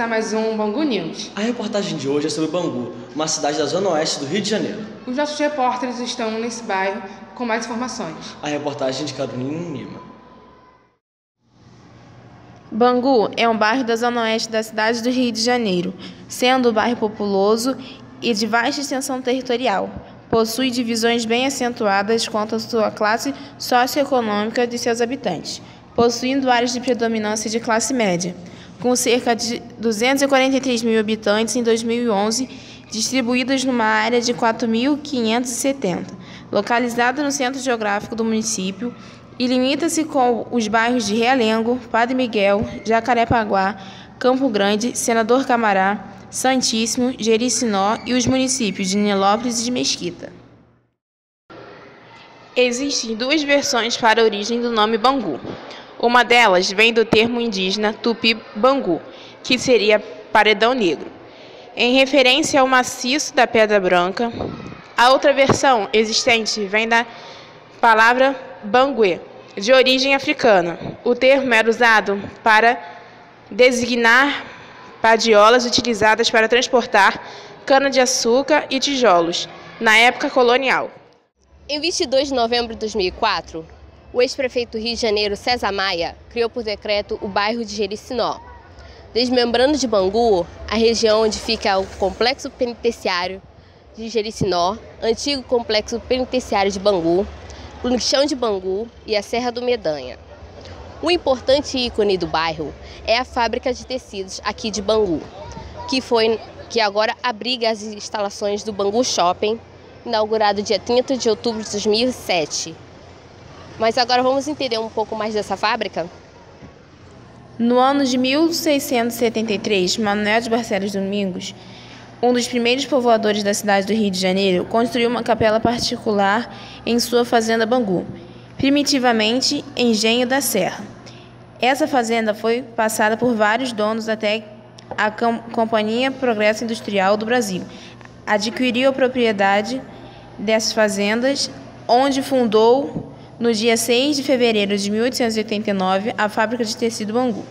a mais um Bangu News. A reportagem de hoje é sobre Bangu, uma cidade da zona oeste do Rio de Janeiro. Os nossos repórteres estão nesse bairro com mais informações. A reportagem de Carolina Lima. Bangu é um bairro da zona oeste da cidade do Rio de Janeiro, sendo um bairro populoso e de vasta extensão territorial. Possui divisões bem acentuadas quanto à sua classe socioeconômica de seus habitantes, possuindo áreas de predominância de classe média, com cerca de 243 mil habitantes em 2011, distribuídos numa área de 4.570, localizada no centro geográfico do município, e limita-se com os bairros de Realengo, Padre Miguel, Jacarepaguá, Campo Grande, Senador Camará, Santíssimo, Jericinó e os municípios de Nilópolis e de Mesquita. Existem duas versões para a origem do nome Bangu. Uma delas vem do termo indígena Tupi-Bangu, que seria paredão negro, em referência ao maciço da Pedra Branca. A outra versão existente vem da palavra Banguê, de origem africana. O termo era usado para designar padiolas utilizadas para transportar cana-de-açúcar e tijolos, na época colonial. Em 22 de novembro de 2004, o ex-prefeito do Rio de Janeiro, César Maia, criou por decreto o bairro de Jericinó, desmembrando de Bangu a região onde fica o complexo penitenciário de Jericinó, antigo complexo penitenciário de Bangu, o lixão de Bangu e a Serra do Medanha. Um importante ícone do bairro é a fábrica de tecidos aqui de Bangu, que agora abriga as instalações do Bangu Shopping, inaugurado dia 30 de outubro de 2007. Mas agora vamos entender um pouco mais dessa fábrica? No ano de 1673, Manuel de Barcelos Domingos, um dos primeiros povoadores da cidade do Rio de Janeiro, construiu uma capela particular em sua fazenda Bangu, primitivamente Engenho da Serra. Essa fazenda foi passada por vários donos até a Companhia Progresso Industrial do Brasil adquiriu a propriedade dessas fazendas, onde fundou, no dia 6 de fevereiro de 1889, a fábrica de tecido Bangu.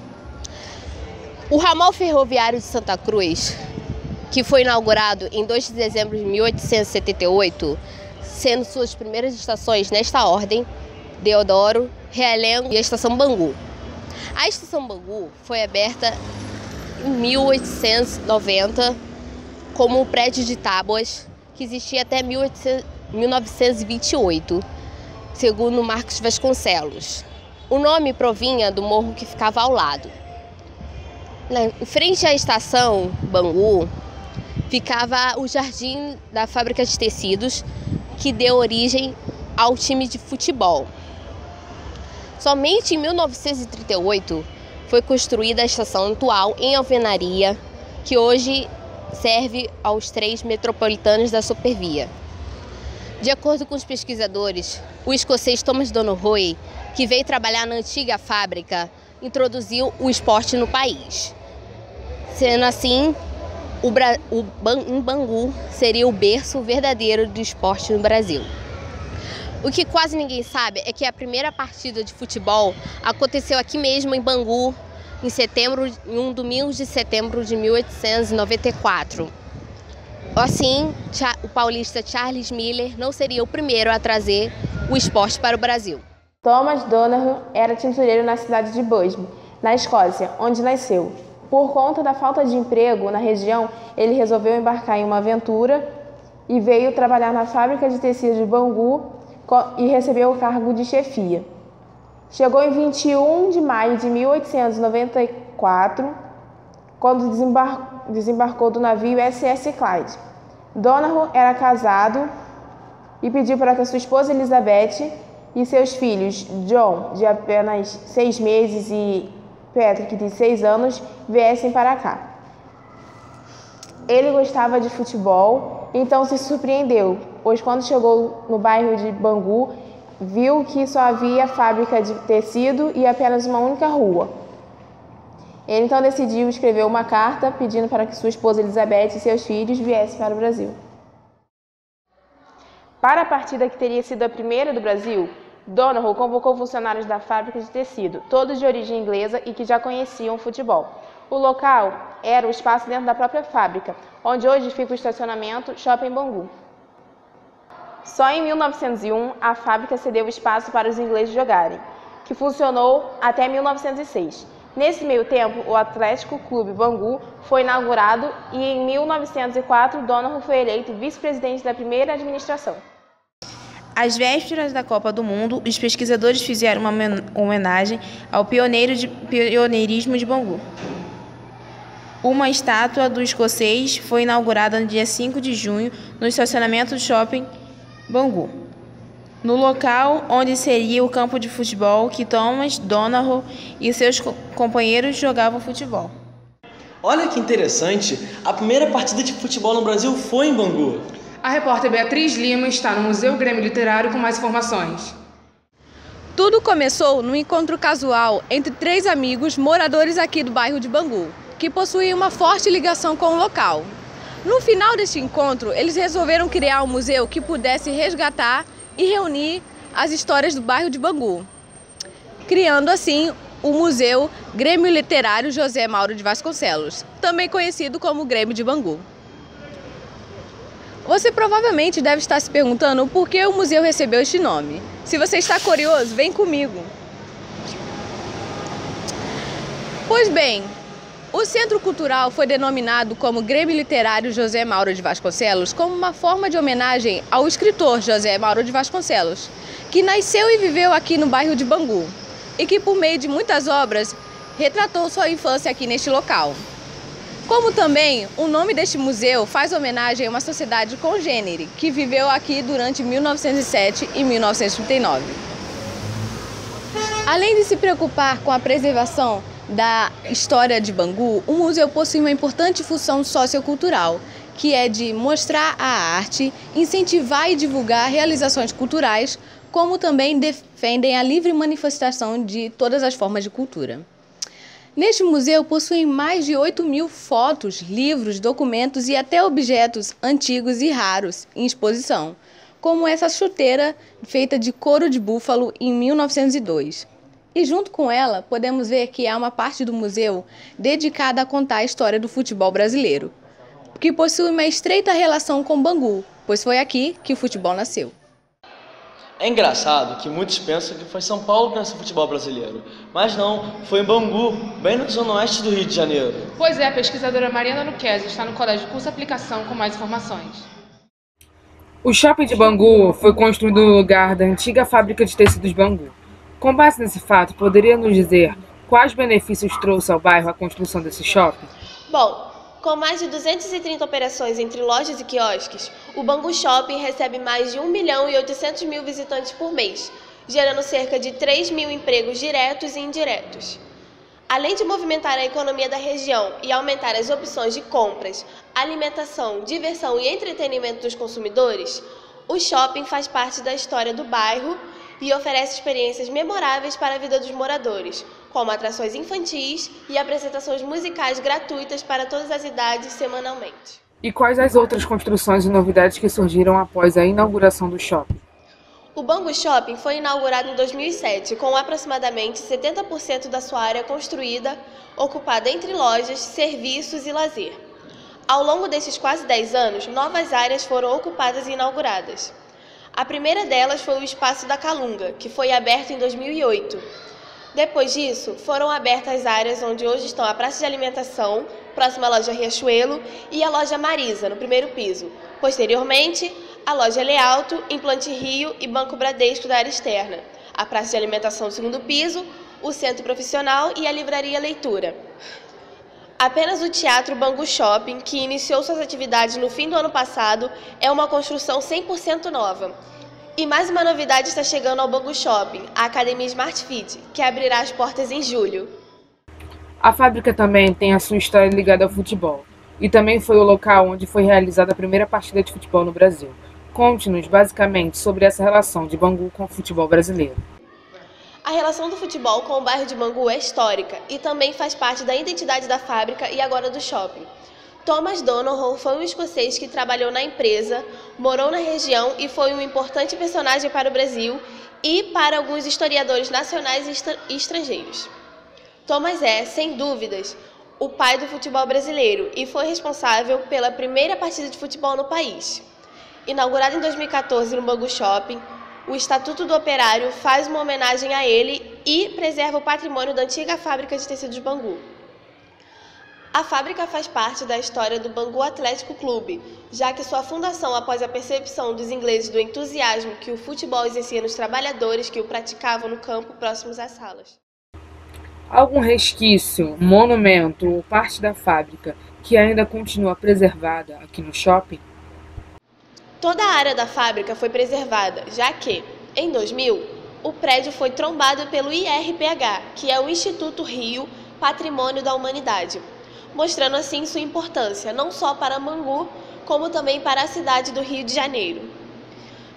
O ramal ferroviário de Santa Cruz, que foi inaugurado em 2 de dezembro de 1878, sendo suas primeiras estações nesta ordem, Deodoro, Realengo e a Estação Bangu. A Estação Bangu foi aberta em 1890 como um prédio de tábuas que existia até 1928, segundo Marcos Vasconcelos. O nome provinha do morro que ficava ao lado. Em frente à Estação Bangu ficava o jardim da fábrica de tecidos, que deu origem ao time de futebol. Somente em 1938 foi construída a estação atual em alvenaria, que hoje serve aos trens metropolitanos da Supervia. De acordo com os pesquisadores, o escocês Thomas Donohoe, que veio trabalhar na antiga fábrica, introduziu o esporte no país. Sendo assim, Bangu seria o berço verdadeiro do esporte no Brasil. O que quase ninguém sabe é que a primeira partida de futebol aconteceu aqui mesmo em Bangu, em um domingo de setembro de 1894. Assim, o paulista Charles Miller não seria o primeiro a trazer o esporte para o Brasil. Thomas Donohoe era tintureiro na cidade de Busby, na Escócia, onde nasceu. Por conta da falta de emprego na região, ele resolveu embarcar em uma aventura e veio trabalhar na fábrica de tecido de Bangu e recebeu o cargo de chefia. Chegou em 21 de maio de 1894, quando desembarcou do navio SS Clyde. Donohoe era casado e pediu para que a sua esposa Elizabeth e seus filhos John, de apenas 6 meses, e Patrick, de 6 anos, viessem para cá. Ele gostava de futebol, então se surpreendeu, pois quando chegou no bairro de Bangu, viu que só havia fábrica de tecido e apenas uma única rua. Ele então decidiu escrever uma carta pedindo para que sua esposa Elizabeth e seus filhos viessem para o Brasil. Para a partida que teria sido a primeira do Brasil, Donohoe convocou funcionários da fábrica de tecido, todos de origem inglesa e que já conheciam o futebol. O local era o espaço dentro da própria fábrica, onde hoje fica o estacionamento Shopping Bangu. Só em 1901, a fábrica cedeu espaço para os ingleses jogarem, que funcionou até 1906. Nesse meio tempo, o Atlético Clube Bangu foi inaugurado e em 1904, Donoho foi eleito vice-presidente da primeira administração. Às vésperas da Copa do Mundo, os pesquisadores fizeram uma homenagem ao pioneirismo de Bangu. Uma estátua do escocês foi inaugurada no dia 5 de junho no estacionamento do Shopping Bangu, no local onde seria o campo de futebol que Thomas Donoho e seus companheiros jogavam futebol. Olha que interessante, a primeira partida de futebol no Brasil foi em Bangu. A repórter Beatriz Lima está no Museu Grêmio Literário com mais informações. Tudo começou num encontro casual entre 3 amigos moradores aqui do bairro de Bangu, que possuíam uma forte ligação com o local. No final deste encontro, eles resolveram criar um museu que pudesse resgatar e reunir as histórias do bairro de Bangu, criando assim o Museu Grêmio Literário José Mauro de Vasconcelos, também conhecido como Grêmio de Bangu. Você provavelmente deve estar se perguntando por que o museu recebeu este nome. Se você está curioso, vem comigo. Pois bem, o Centro Cultural foi denominado como Grêmio Literário José Mauro de Vasconcelos como uma forma de homenagem ao escritor José Mauro de Vasconcelos, que nasceu e viveu aqui no bairro de Bangu e que, por meio de muitas obras, retratou sua infância aqui neste local. Como também o nome deste museu faz homenagem a uma sociedade congênere que viveu aqui durante 1907 e 1939. Além de se preocupar com a preservação da história de Bangu, o museu possui uma importante função sociocultural, que é de mostrar a arte, incentivar e divulgar realizações culturais, como também defendem a livre manifestação de todas as formas de cultura. Neste museu possuem mais de 8.000 fotos, livros, documentos e até objetos antigos e raros em exposição, como essa chuteira feita de couro de búfalo em 1902. E junto com ela, podemos ver que há uma parte do museu dedicada a contar a história do futebol brasileiro, que possui uma estreita relação com Bangu, pois foi aqui que o futebol nasceu. É engraçado que muitos pensam que foi São Paulo que nasceu o futebol brasileiro, mas não, foi em Bangu, bem na zona oeste do Rio de Janeiro. Pois é, a pesquisadora Mariana Luquezzi está no Colégio Curso Aplicação com mais informações. O shopping de Bangu foi construído no lugar da antiga fábrica de tecidos Bangu. Com base nesse fato, poderia nos dizer quais benefícios trouxe ao bairro a construção desse shopping? Bom, com mais de 230 operações entre lojas e quiosques, o Bangu Shopping recebe mais de 1.800.000 visitantes por mês, gerando cerca de 3.000 empregos diretos e indiretos. Além de movimentar a economia da região e aumentar as opções de compras, alimentação, diversão e entretenimento dos consumidores, o shopping faz parte da história do bairro e oferece experiências memoráveis para a vida dos moradores, como atrações infantis e apresentações musicais gratuitas para todas as idades semanalmente. E quais as outras construções e novidades que surgiram após a inauguração do shopping? O Bangu Shopping foi inaugurado em 2007, com aproximadamente 70% da sua área construída, ocupada entre lojas, serviços e lazer. Ao longo desses quase 10 anos, novas áreas foram ocupadas e inauguradas. A primeira delas foi o Espaço da Calunga, que foi aberto em 2008. Depois disso, foram abertas áreas onde hoje estão a Praça de Alimentação, próxima à loja Riachuelo, e a loja Marisa, no primeiro piso. Posteriormente, a loja Lealto, Implante Rio e Banco Bradesco da área externa, a Praça de Alimentação no segundo piso, o Centro Profissional e a Livraria Leitura. Apenas o Teatro Bangu Shopping, que iniciou suas atividades no fim do ano passado, é uma construção 100% nova. E mais uma novidade está chegando ao Bangu Shopping, a Academia Smart Fit, que abrirá as portas em julho. A fábrica também tem a sua história ligada ao futebol, e também foi o local onde foi realizada a primeira partida de futebol no Brasil. Conte-nos basicamente sobre essa relação de Bangu com o futebol brasileiro. A relação do futebol com o bairro de Bangu é histórica e também faz parte da identidade da fábrica e agora do shopping. Thomas Donoho foi um escocês que trabalhou na empresa, morou na região e foi um importante personagem para o Brasil e para alguns historiadores nacionais e estrangeiros. Thomas é, sem dúvidas, o pai do futebol brasileiro, e foi responsável pela primeira partida de futebol no país. Inaugurado em 2014 no Bangu Shopping, o Estatuto do Operário faz uma homenagem a ele e preserva o patrimônio da antiga fábrica de tecidos Bangu. A fábrica faz parte da história do Bangu Atlético Clube, já que sua fundação após a percepção dos ingleses do entusiasmo que o futebol exercia nos trabalhadores que o praticavam no campo próximos às salas. Algum resquício, monumento ou parte da fábrica que ainda continua preservada aqui no shopping? Toda a área da fábrica foi preservada, já que, em 2000, o prédio foi trombado pelo IRPH, que é o Instituto Rio Patrimônio da Humanidade, mostrando assim sua importância, não só para Bangu, como também para a cidade do Rio de Janeiro.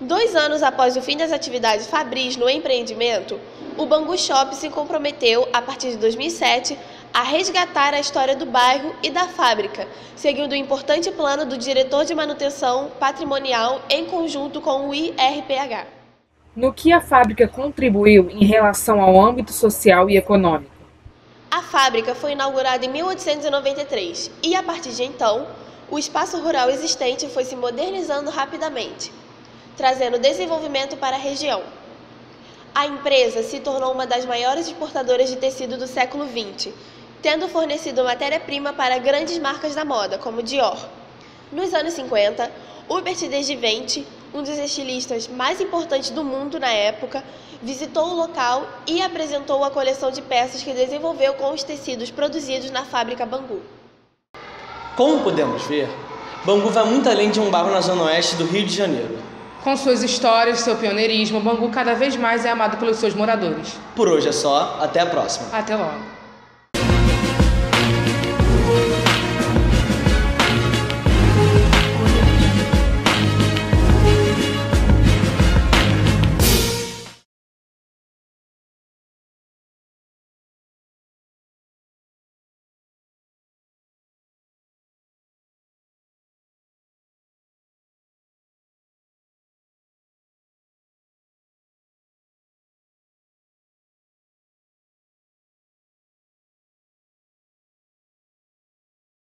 2 anos após o fim das atividades fabris no empreendimento, o Bangu Shopping se comprometeu, a partir de 2007, a resgatar a história do bairro e da fábrica, seguindo o importante plano do diretor de manutenção patrimonial em conjunto com o IRPH. No que a fábrica contribuiu em relação ao âmbito social e econômico? A fábrica foi inaugurada em 1893 e, a partir de então, o espaço rural existente foi se modernizando rapidamente, trazendo desenvolvimento para a região. A empresa se tornou uma das maiores exportadoras de tecido do século XX, tendo fornecido matéria-prima para grandes marcas da moda, como Dior. Nos anos 50, Hubert de Givenchy, um dos estilistas mais importantes do mundo na época, visitou o local e apresentou a coleção de peças que desenvolveu com os tecidos produzidos na fábrica Bangu. Como podemos ver, Bangu vai muito além de um bairro na zona oeste do Rio de Janeiro. Com suas histórias e seu pioneirismo, Bangu cada vez mais é amado pelos seus moradores. Por hoje é só, até a próxima. Até logo.